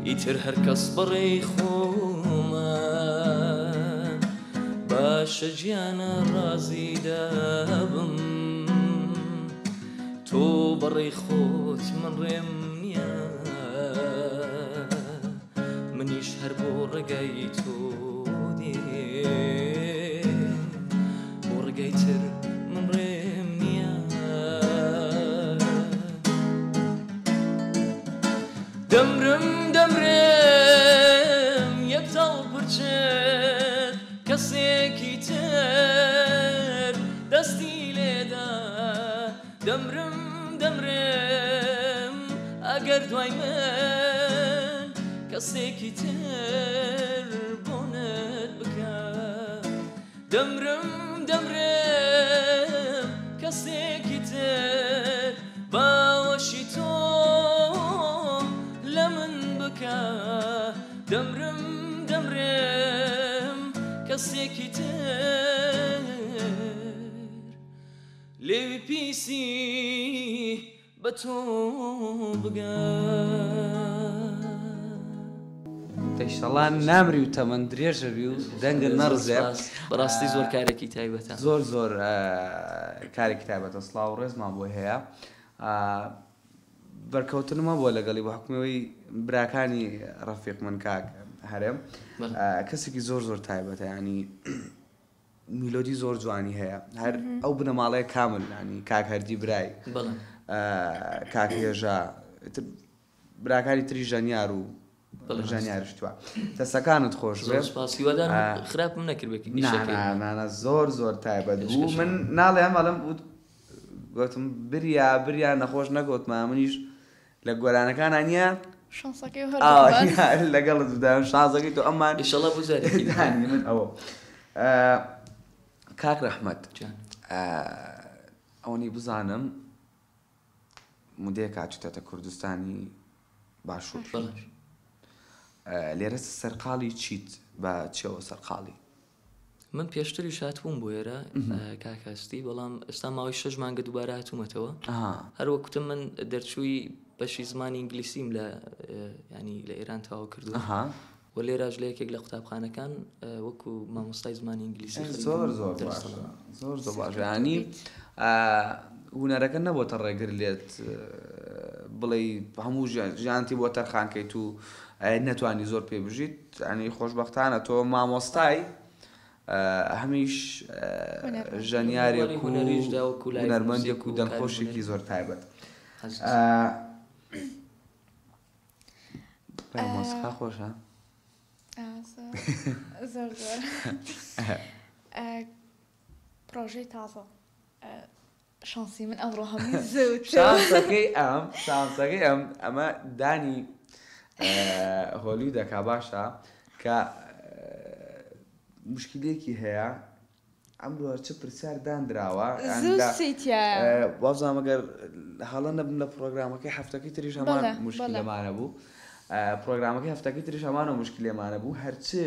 ئیتر هەر کەس بەڕێی خۆمە باشە گیانە ڕازی دابم تۆ بەڕێی خۆت من ڕێم نییە منیش هەر بۆ ڕێگای تۆ بۆ ڕێگای تر من ڕێم نییە دەمرم یەک تاڵ پرچێت کەسێکی تر دەستی لێدا دەمرم ئەگەر دوای من کەسێکی تر بۆنت بکە دەمرم کەسێکی تر باوەشی تۆ لە من بکە دەمرم کەسێکی تر لێوی پیسی بە تۆ بگە دەیشەڵان نامری و تەمەند درێژە بی و دەنگە نەڕزێ بەڕاستی زۆر کارێکی تایبەتە زۆر کارێکی تایبەتە سڵاو و ڕێزمان بۆ هەیە بەرکەوتنمە بۆ لەگەڵی بە حکومەوەی براکانی ڕەفیق من کاک هەرێم کەسێکی زۆر تایبەتە ینی میلۆدی زۆر جوانی هەیە هەر ئەو بنەماڵەیە کامل ینی کاک هەردی برای کاک هێژە براکانی تری ژەنیار و ژەنیارشتووە دەستەکانت خۆش خراپم نەکردێکی زۆر تایبەت بوو من ناڵێم بەڵام گوتم بریا نەخۆش نەگوتمە منیش لە گۆرانەکانە نییە لەگەڵت بدایم شازەکەی تۆ ئەممان ئیشەڵا بزارێکی من ئەوە کاک ڕەحمەت ئەوەی بزانم مودەیە کاچێتە کوردستانی باشوور لێرە سەرقاڵی چیت بە چێوە سەرقاڵی من پێشتری شاتبووم بۆ ئێرە کاکەستی بەڵام ئێستا ماوەی 6 مانگە دووبارە هاتوومەتەوە هەروەکوتم من دەرچووی بەشی زمانی ئینگلیسیم لە ینی لە ئێران تاوا کردووە و لێراژ لە یەکێک لە قوتابخانەکان وەکو مامۆستای زمانی ئینگلیسی زۆر باش ینی هونەرەکە نەبووتە ڕێگر لێت بڵێ هەموو ژیانتی بۆ تەرخانکەیت و نەتوانی زۆر پێ بژیت ینی خۆشبەختانە تۆ مامۆستای هەمیش ژەنیارێک و هونەرمەندێک و دەنگخۆشێکی زۆر تایبەت مۆسیقا خۆشە زۆر پرۆژەی تازە شانسی من ئەمڕۆ هەموو زەوت شانسەکەی ئەمە دانی هۆلی دەکا باشە کە مشکلێکی هەیە ئەمڕۆ چ پرسیار دانراوە وازانم ئەگەر هەڵە نەبن لە پرۆگرامەکەی هەفتەکەی تریش هەمان مشکلەمانە بوو پرۆگرامەکەی هەفتەکەی تریش هەمانە مشکلێمانە بوو هەرچی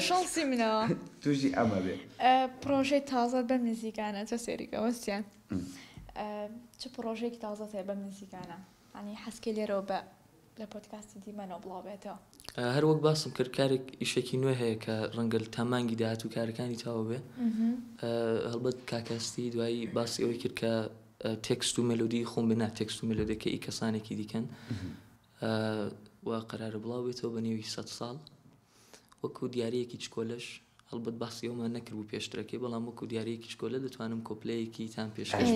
شانسی منەوە توژی ئەمە بێ پرۆژەی تازە بە نزیکانە چە سێریکەوەستیان چ پرۆژێکی تازە هەیە بە نزیکانە ئەنی حەسکە لێرەوە بە لە پۆدکاستی دیمەنەوە بڵاوێتەوە هەر وەک باسم کرد کارێک ئیشێکی نوێ هەیە کە ڕەنگە تامانگی داهات و کارەکانی تاوە بێ هەڵبەت کاکەستی دوایی باسی ئەوەی کرد کە تێکست و مێلۆدی خۆم بنا تێکست و مێلۆدەکەی کەسانێکی دیکەن و قەرارە بڵاو بێتەوە بە نێوی 100 ساڵ وەکو دیارەیەکی چکۆلەش هەڵبەت باسی ئەومان نەکرد بوو پێشترەکەی بەڵام وەکو دیارەیەکی چکۆلە دەتوانم کۆپلەیەکی تان پێشکەش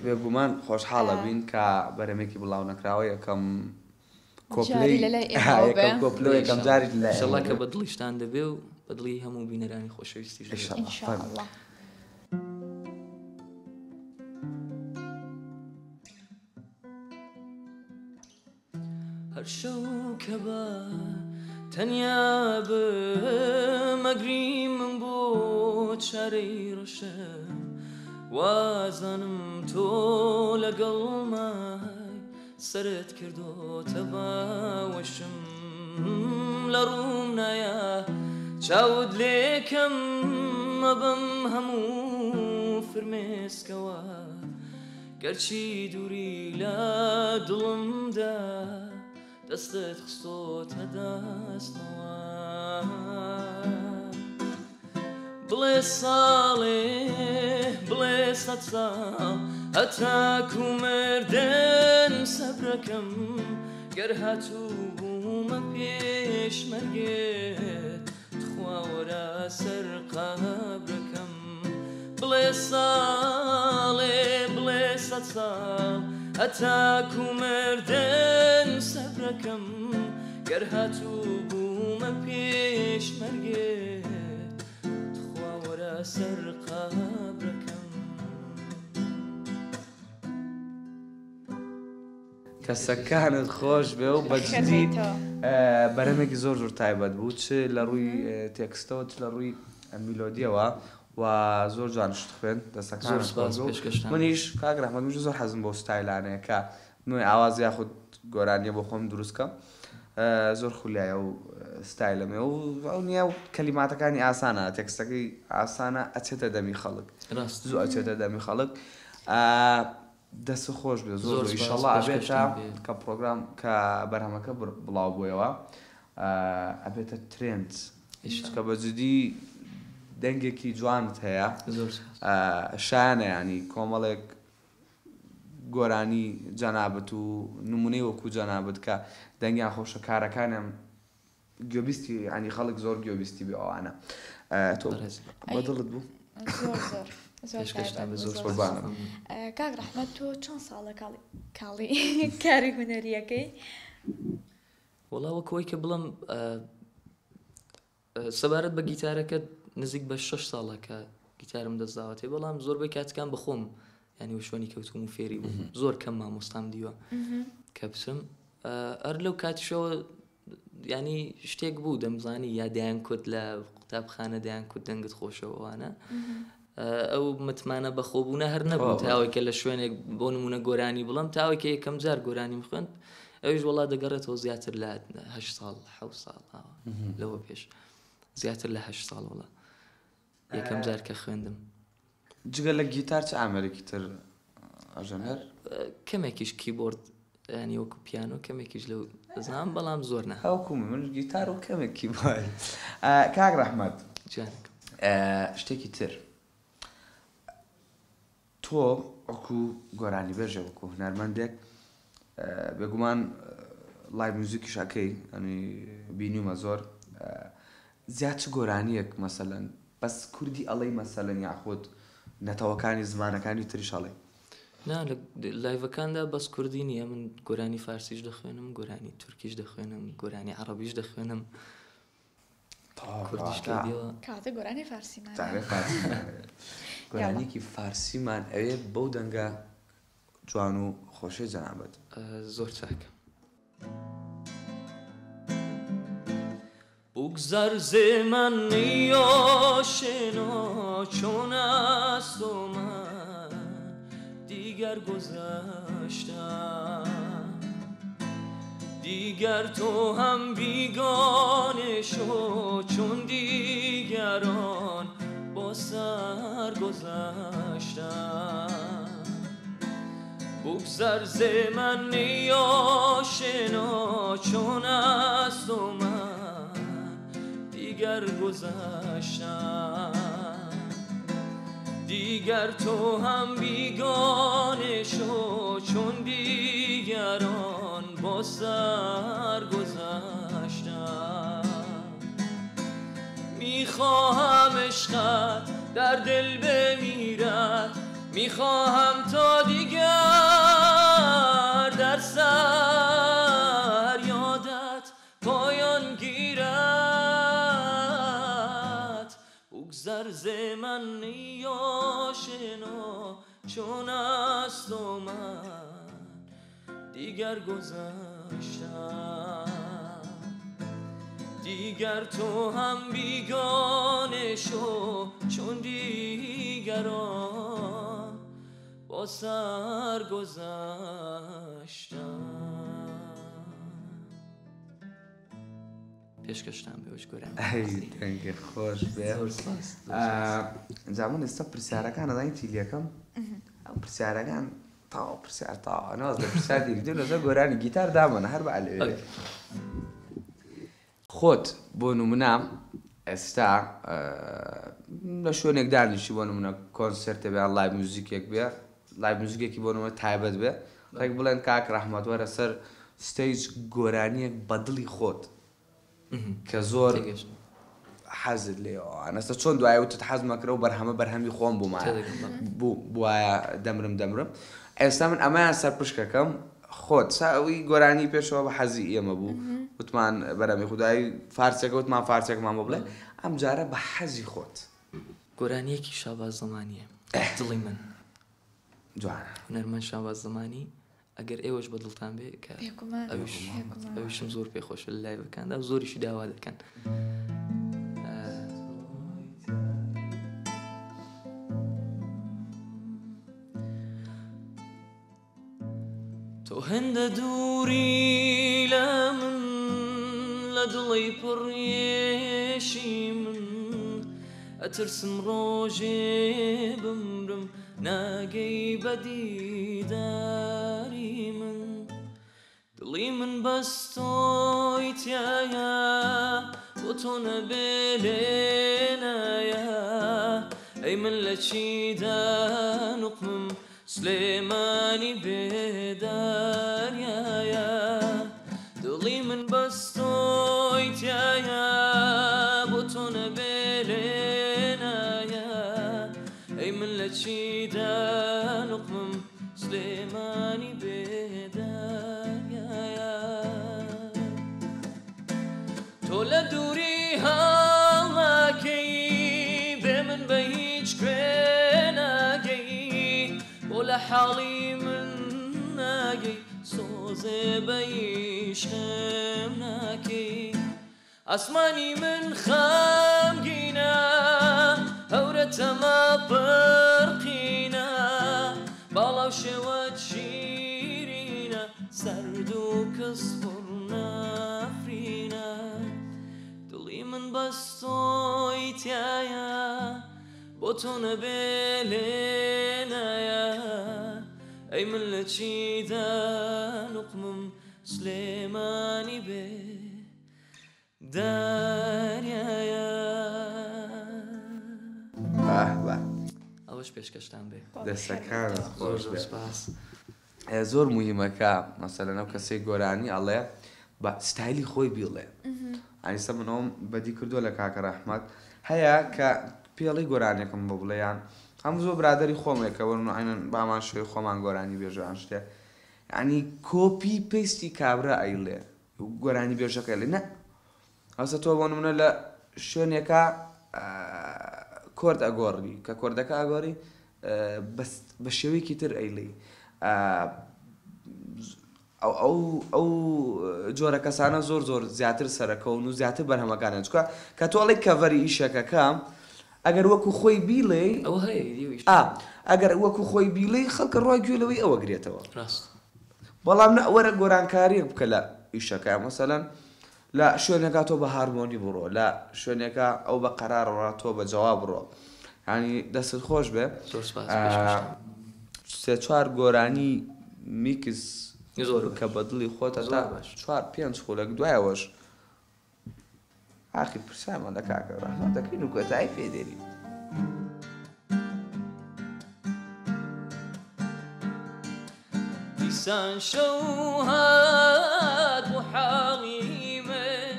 بێگومان خۆشحاڵە بین کە بەرەمێکی بڵاو نەکراوە یەکەم کۆپلەی یەکەم جاری ئینشەڵا کە بەدڵیشتان دەبێ و بەدڵی هەموو بینەرانی خۆشەویستیش ئینشاءالله هەر شەو کە بە تەنیا بمەگری من بۆ چارەی ڕەشەم وازانم تۆ لەگەڵمای سەرت کردۆتە باوەشم لە ڕووم نایە چاود لێکەم مەبەم هەموو فرمێسکەوە گەرچی دووری لە دڵمدا دەستت خستۆتە دەستنەوە بڵێ ساڵێ بڵێ 100 ساڵ هەتاکو مردن سەبرەکەم گەر هاتوو بوومە پێش مەرگێت تخواوەرە سەر قابرەکەم بڵێ ساڵێ بڵێ 100 ساڵ هەتاکو مردن سەبرەکەم گەر هاتوو بوومە پێش مەرگێت تخواوەرە سەر قابرەکەم کەسەکانت خۆش بێ و بەجدی بەرەمێکی زۆر تایبەت بوو چ لە ڕووی تێکستەوە چ لە ڕووی میلۆدیەوە و زۆر جانشت خوێن دەستەکانت منیش کاک ڕەحمەت منیش زۆر حەزم بۆ ستایلانەیە کە نوێی ئاواز یاخود گۆرانیە بۆ خۆم دروستکەم زۆر خولایە و ستایلەمێ و ئەو نییە و کەلیماتەکانی ئاسانە تێکستەکەی ئاسانە ئەچێتە دەمی خەڵک زۆر ئەچێتە دەمی خەڵک دەست خۆش بێ زۆر زۆر ئینشەڵڵا ئەبێتە بێ. کە پرۆگرام کە بەرهەمەکە بڵاو بوویەوە ئەبێتە ترند کە بە جدی دەنگێکی جوانت هەیە زۆر شایانە ینی کۆمەڵێک گۆرانی جەنابەت و نمونەی وەکو جەنابەت کە دەنگیان خۆشە کارەکانیان گوێبیستی ینی خەڵک زۆر گوێبیستی بێ ئەوانە تۆ بەدڵت بوو؟ کاک ڕەحمەت تۆ چەند ساڵە کاڵی کاری هونەریەکەی؟ وەڵا وەکەوەی کە بڵم سەبارەت بە گیتارەکە نزیک بە 6 ساڵە کە گیتارم دەستداوەتێ بەڵام زۆربەی کاتەکان بەخۆم ینی شوێنی کەوتوم و فێری بوو زۆر کەم مامۆستام دیوە کە بچم ئەر لەو کاتیشەوە ینی شتێک بوو دەمزانی یا دایان کورد لە قوتابخانە دایان کورد دەنگت خۆشەوەوانە ئەو متمانە بەخۆبوونە هەر نەبوو تاوەکە لە شوێنێک بۆ نمونە گۆرانی بڵم تاوەکە یەکەم جار گۆرانی خوێند ئەوش وڵا دەگەڕێتەوە زیاتر لە 8 ساڵ 7 ساڵ لەوە پێش زیاتر لە 8 ساڵ وڵا یەکەم جار کە خوێندم جگە لە گیتار چه ئامەرێکی تر ئەژەنەر کەمێکیش کیبۆرد ینی وەکو پیانۆ کەمێکیش لەو دەزانام بەڵام زۆر نە هەوکو من گیتار و کەمێکی وای کاک ڕەحمەت شتێکی تر تۆ وەکو گۆرانی بێژە وەکو هونەرمەندێک بێگومان لایڤ موزیکیش ئەکەی ئەنی بینیومە زۆر زیاد چ گۆرانیەک مەسەلەن بەس کوردی ئەڵەی مەسەلەن یاخود نەتەوەکانی زمانەکانی تریش ئەڵێ نا لە لایڤەکاندا بەس کوردی نییە من گۆرانی فارسیش دەخوێنم گۆرانی تورکیش دەخوێنم گۆرانی عەرەبیش دەخوێنم کاتە گۆرانی فارسیمان گۆرانێکی فارسیمان ئەوێ بەو دەنگە جوان و خۆشەی جەنابەت زۆر چاکە بگذر ز من آشنا چون است و من دیگر گذشتم دیگر تو هم بیگانه شو چون دیگران با سر گذشتم بگذر ز من آشنا چون است و من دیگر گذشتم دیگر تو هم بیگانه شو چون دیگران با سر گذشتم میخواهم عشقت در دل بمیرد میخواهم تا دیگر در سر یادت پایان گیرد بگذر ز من آشنا چون است و من دیگر گذشتم دیگر تو هم بیگانه شو چون دیگران با سر گذشتم پێشکەشتان بێوەش گۆران دەنگی خۆش بێ جامون ئێستا پرسیارەکان ئەدانی تیلیەکەم ئەم پرسیارەکان تاوا پرسیار تاوا ناز لە پرسیاری دیو لەسەر گۆرانی گیتار دامەنە هەر بە ئەلێ خۆت بۆ نمونە ئێستا لە شوێنێک دانیشی بۆ نمونە کۆنسەرتێ بێ لایڤ موزیکێک بێ لایڤ موزیکێکی بۆ نمونە تایبەت بێ ڕێک بڵێن کاک ڕەحمەت وەرە سەر ستەیج گۆرانیەک بە دڵی خۆت کە زۆر حەزت لێەوە ئەنەستە چۆن دوایە وتت حەز مەکرە و بەرهەمی خۆم بووایە دەمرم ئێستا من ئەمایان سەر پشکەکەم خۆت ساوی گۆرانی پێشەوە بە حەزی ئێمە بوو وتمان بەرەمی خودایی فارسێکە وتمان فارسێکمان بۆ بڵێ ئەم جارە بە حەزی خۆت گۆرانیەکی شاباز زەمانیە دڵی من جوانە هونەرمەند شاباز زەمانی ئەگەر ئێوەش بە دڵتان بێ کە ئەویشم زۆر پێخۆشە لە لایڤەکاندا زۆریشی داوا دەکەن تۆ هەندە دووری لە من لە دڵی پڕێشی من ئەترسم ڕۆژێ بمرم ناگەی بەدیداری من دڵی من بەستۆی تایە بۆ تۆ نەبێنایە ئەی من لە چیدا نوقمم سلێمانی بێداریایە دڵی من بەستۆی تایە بۆ تۆ نەبێنایە ئەی من لە چیدا نوقمم سلێمانی بێداریایە تۆ لە دووری هەڵاکەی بێ من بە هیچ کوێ ناگەی بۆ لە حاڵی من ناگەی سۆزێ بە عیشقم ناکەی ئاسمانی من خەمگینە هەورە تەمە بەرقینە باڵا و شێوەت شیرینە سەرد و کەس پڕ نەفرینە دڵی من بەستۆی تایە بۆ تۆ نەبێنایە ئەی من لە چیدا نوقمم سلێمانی بێ داریایە ئەوەش پێشکەشتان بێ دەستەکانت زۆر زۆر سپاس زۆر مهمەکە مەسەلەن ئەو کەسەی گۆرانی ئەڵێ بە ستایلی خۆی بیڵێ ئایستا منەوەم بەدی کردووە لە کاکە ڕەحمەت هەیە کە پێڵی گۆرانێکم بۆ بڵێیان هەموو زۆر برادری خۆمێکەوە عینەن بامان شوێ خۆمان گۆرانی بێژان شتێ یعنی کۆپی پێستی کابرا ئەیڵێ گۆرانی بێژەکە لێ نە ئەوسە تۆ بۆ نمونە لە شوێنێکە کۆرد ئەگۆڕی کە کۆردەکە ئەگۆڕی بە شێوەیەکی تر ئەیڵێ ئەو جۆرە کەسانە زۆر زۆر زیاتر سەرەکەون و زیاتر بەرهەمەکانە چکە کە تۆڵی کەڤەری ئیشەکەکە ئەگەر وەکو خۆی بیڵێ ئەگەر وەکو خۆی بیڵێ خەڵکە ڕای گوێلەوەی ئەوە گرێتەوە بەڵام نە وەرە گۆرانکاریەک بکە لە ئیشەکە مەسەلەن لە شوێنێکا تۆ بە هارمۆنی بڕۆ لە شوێنێکە ئەو بە قەرارڕا تۆ بە جەواب بڕۆ ینی دەستت خۆش بێ سێ چوار گۆرانی میکس زۆر کە بەدڵی خۆتە تا 4-5 خولەک دوایەوەش ئاخر پرسیامان لە کاکە ڕەحمەت دەکەین و کۆتایی پێدێری دیسان شەو هات بۆ حاڵی من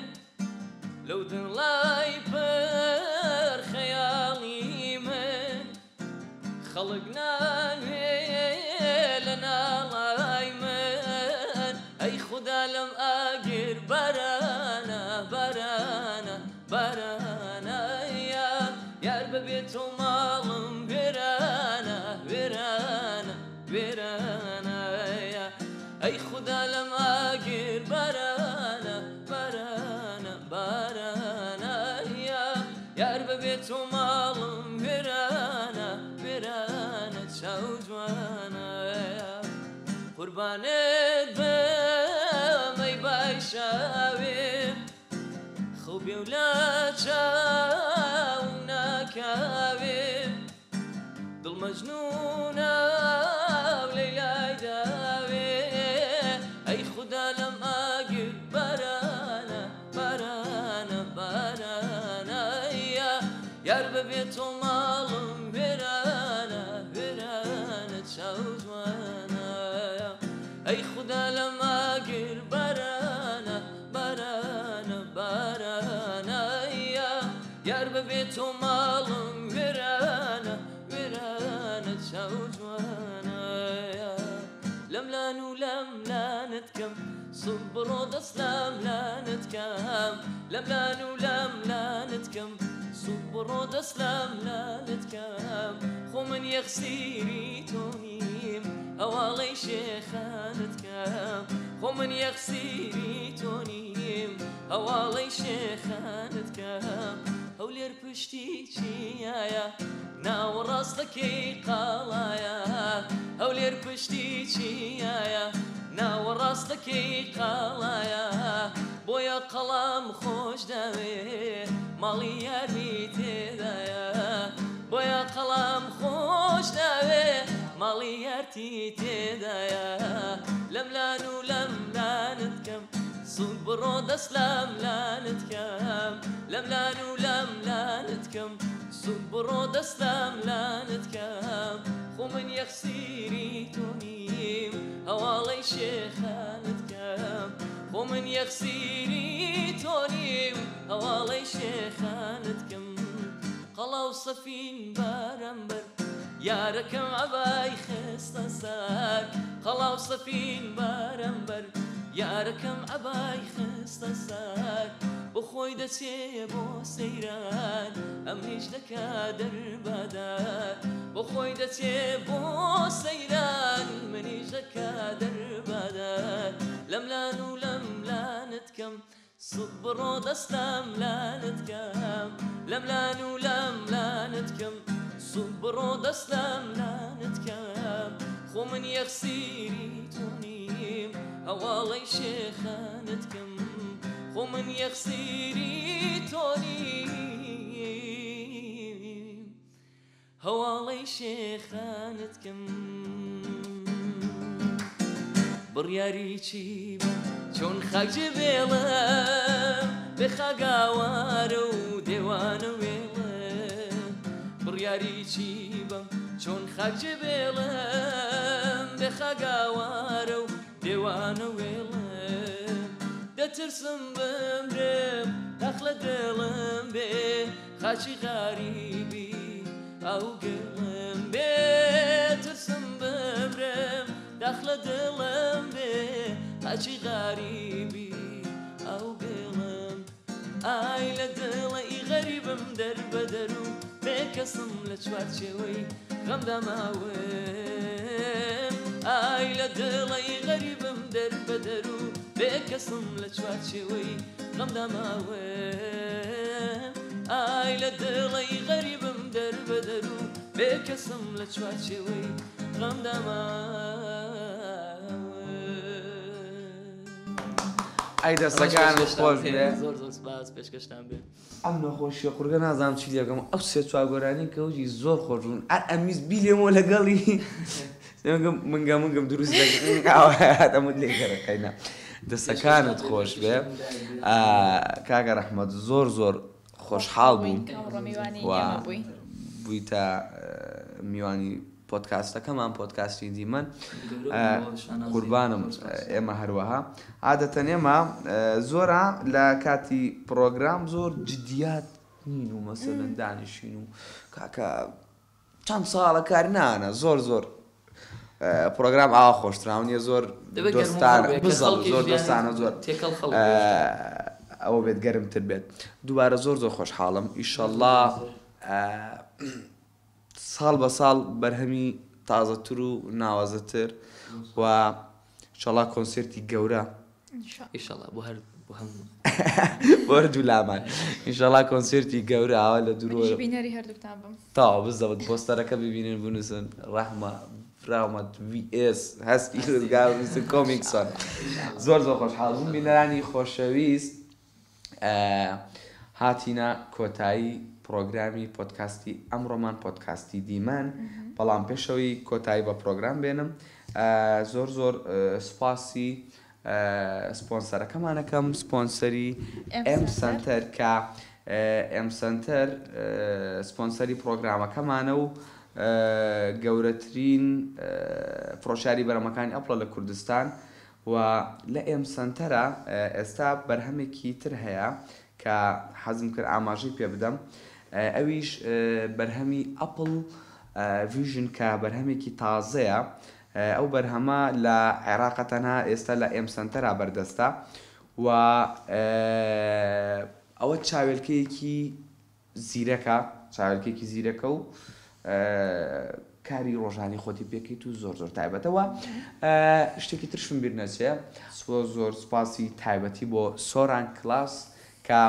لەو دڵای پەر خەیاڵی من خەڵک نانوێ لە ناڵای من ئەی خودا لەم ئاگر بەرانە بەرانە بەرانە یار بەبێت تۆ ماڵم وێرانە وێرانە وێرانە ئەی خودا لەم ئاگر بەرانە بەرانە بەرانە یار بەبێت تۆ ماڵم وێرانە وێرانە چاو جوانە قوربانێت بم ئەی باشاوێ خەو بێ و لە چاو ناکاوێ دڵ مەجنونە و لەیلای داوێ ئەی خودا لەم ئاگر بەرانە بەرانە بەرانە یار بەبێت تۆ ماڵم وێرانە وێرانە چاو جوانە ئەی خودا لەم ئاگر بەرانە بەرانە بەرانە یار بەبێت تۆ ماڵم وێرانە وێرانە چاو جوانە لەملان و لەملانت کەم سوڵ بڕۆ دەستلام لانت کەم لەملان و لەملانت کەم سوڵ بڕۆ دەستلام لانت کەم خۆ من یەخسیری تۆ نیم هەواڵەی شێخانت کەم خۆ من یەخسیری تۆ نیم هەواڵەی شێخانت کەم ئەو لێر پشتی چیایە ناوەڕاستەکەی قاڵایە ئەو لێر پشتی چیایە ناوەڕاستەکەی قاڵایە بۆیە قەڵام خۆش داوێ ماڵی یاری تێدایە بۆیە قەڵام خۆش داوێ حياتي تدايا لملان ولملانتكم صبر دسلام لانتكم لملان ولملانتكم صبر دسلام لانتكم خو من يخسيري تونيم هوالي شيخانتكم خو من يخسيري تونيم هوالي شيخانتكم قلو صفين بارمبر ياركم عباي خستا سار قلو صفين بارمبر ياركم عباي خستا سار بخوي دسي بو سيران امنيش لكا دربادار بخوي دسي بو سيران منيش لكا دربادار لملان ولملانتكم صبر دستم لانتكم لملان ولملانتكم صبر دستم لانتكم خو من يخسيري تونيم هوالي شيخانتكم خو من يخسيري تونيم هوالي شيخانتكم برياري تشيبا چون خاک جبیلم به خاگاوارو دیوانو ویلم بریاری چیبم چون خاک جبیلم به خاگاوارو دیوانو ویلم دترسم بمرم داخل دلم به خاچی غریبی او گلم به ترسم بمرم داخل دلم به خاچی غریبی او گلم آی لدلی غریبم در بدرو بکسم لچوار چوی غم دماوم آی لدلی غریبم در بدرو بکسم لچوار چوی غم دماوم آی لدلی غریبم در بدرو بکسم لچوار چوی غم دماوم ئەی دەستەکان خۆش بێ زۆر زۆر سپاس پێشکەشتان بێ ئەم نەخۆشیە قورگە نازانم چی لێگەم ئەو سێ چوارگۆرانی کەوجی زۆر خۆش بوون ئەمیز بیلێمەوە لەگەڵی منگەم دروست دەمت لێگەڕەکەینا دەستەکانت خۆش بێ کاگە ڕەحمەت زۆر زۆر خۆشحاڵ بووم بوویتە میوانی پۆدکاستەکەمان پۆدکاستی دیمەن قوربانم ئێمە هەروەها عادەتەن ئێمە زۆرە لە کاتی پرۆگرام زۆر جدیات نین و مەسەلەن دانیشین و کاکە چەند ساڵە کاری نانە زۆر زۆر پرۆگرام ئاوا خۆشتراونیە زۆر دۆستانە زۆر دۆستانە زۆر ئەوە بێت گەرمتر بێت دووبارە زۆر زۆر خۆشحاڵم ئیشەڵڵا ساڵ بە ساڵ بەرهەمی تازەتر و ناوازەتر و ئینشەڵڵا کۆنسێرتی گەورە ئینشەڵڵا بۆ هەموو بۆ هەردوو لامان ئینشەڵڵا کۆنسێرتی گەورە ئاوا لە دوورۆ بینەری هەردووکتان بم تاوا بزەوت پۆستەرەکە ببینن بنووسن ڕەحمەت VS هەستی بنووسن کۆمیکسۆن زۆر زۆر خۆشحاڵ بووم بینەرانی خۆشەویست هاتینە کۆتایی پرۆگرامی پۆدکاستی ئەمڕۆمان پۆدکاستی دیمەن بەڵام پێشەوەی کۆتایی بە پرۆگرام بێنم زۆر زۆر سپاسی سپۆنسەرەکەمانەکەم سپۆنسەری ئێم سنتەر کە ئێم سنتەر سپۆنسەری پرۆگرامەکەمانە و گەورەترین فرۆشیاری بەرەمەکانی ئەپڵە لە کوردستان و لە ئێم سنتەرە ئێستا بەرهەمێکی تر هەیە کە حەزم کرد ئاماژەی پێ بدەم ئەویش بەرهەمی ئەپڵ ڤیژن کە بەرهەمێکی تازەیە ئەو بەرهەمە لە عێراقە تەنها ئێستا لە ئێم سنتەرا بەردەستە و ئەوە چاوێلکەیەکی زیرەکە و کاری ڕۆژانی خۆتی پێکەیت و زۆر زۆر تایبەتەوە شتێکی ترشم بیر نەچێ زۆر سپاسی تایبەتی بۆ سۆران کلاس کە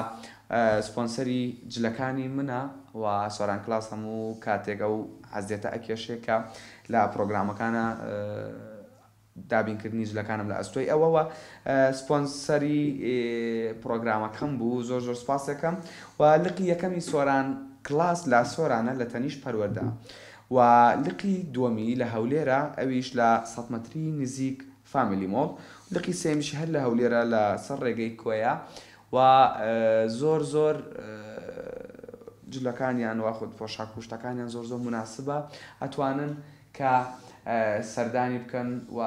سپۆنسەری جلەکانی منە و سۆران کلاس هەموو کاتێکە و حەزێتە ئەکێشێکە لە پرۆگرامەکانە دابینکردنی جلەکانم لە ئەستۆی ئەوەوە سپۆنسەری پرۆگرامەکەم بوو زۆر زۆر سپاسەکەم و لقی یەکەمی سۆران کلاس لا سۆرانە لە تەنیش پەروەردە و لقی دووەمی لە هەولێرە ئەویش لە 100 مەتری نزیک فامیلی مۆڵ، لقی سێمیش هەر لە هەولێرە لە سەر ڕێگەی کۆیە و زۆر جلەکانیان وا خودت پۆشاک و شتەکانیان زۆر مناسبە، ئەتوانن کە سەردانی بکەن و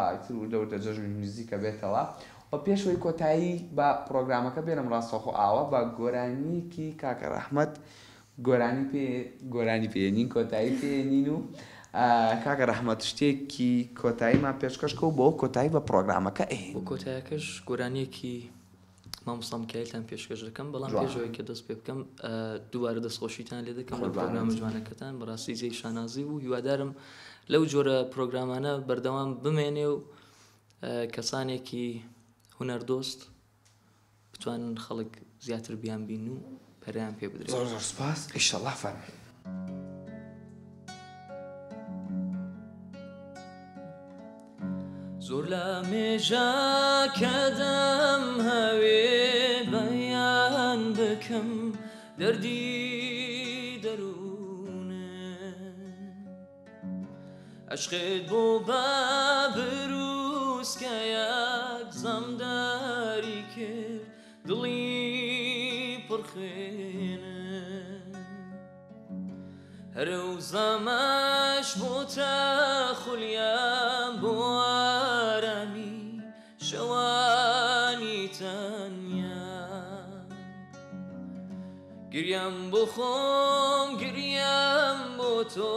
دەورە جەژنی نزیکە بێتەوە. و پێشەوەی کۆتایی بە پرۆگرامەکە بێنم ڕاستەخۆ ئاوە بە گۆرانیکی کاکە ڕەحمەت گۆرانی پێێنین کۆتایی پێێنین و کاکە ڕەحمەت شتێکی کۆتاییمان پێشکەشکە و بۆ کۆتایی بە پرۆگرامەکە بۆ کۆتاییەکەش گۆرانیەکی مامۆستا مکایلتان پێشکەش دەکەم، بەڵام پێشەوەی کە دەست پێ بکەم دووبارە دەستخۆشیتان لێ دەکەم لە پرۆگرامە جوانەکەتان بەڕاستی جێی شانازی و هیوادارم لەو جۆرە پرۆگرامانە بەردەوام بمێنێ و کەسانێکی هونەردۆست بتوانن خەڵک زیاتر بیان بین و پەریان پێ بدرێت. زۆر سپاس. ئیشەڵڵا فەرمێ. زۆر لە مێژاکەدەم هەوێ بەیان بکەم دەردی دەروونە، عشقت بۆ بابروسکەیەک زەمداری کرد دڵی پڕخێنە، هەرە و زەمەش بۆ تەخولیم بۆ ئارامی شەوانی تەنیا، گریەم بۆ خۆم گریەم بۆ تۆ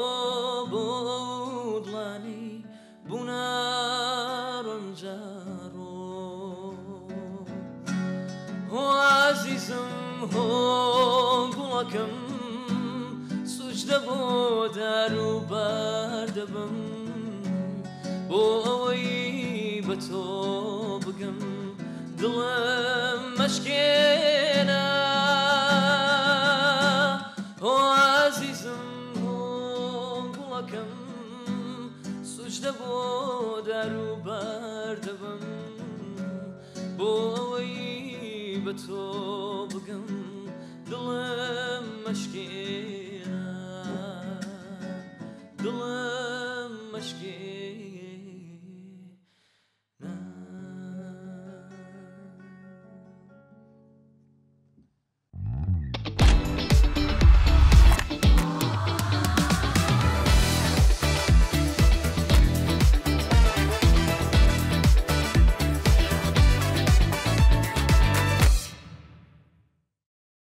بۆ دڵانی بوونە ڕەنجەڕۆ، هۆ عەزیزم هۆ گوڵەکەم سوجدە بۆ دار و بەردەبم بۆ ئەوەی بە تۆ بگەم دڵم مەشکێنە، هۆ عەزیزم هۆ گوڵەکەم سوجدە بۆ دار و بەردەبم بۆ ئەوەی بە تۆ بگەم دڵم مەشکێنە.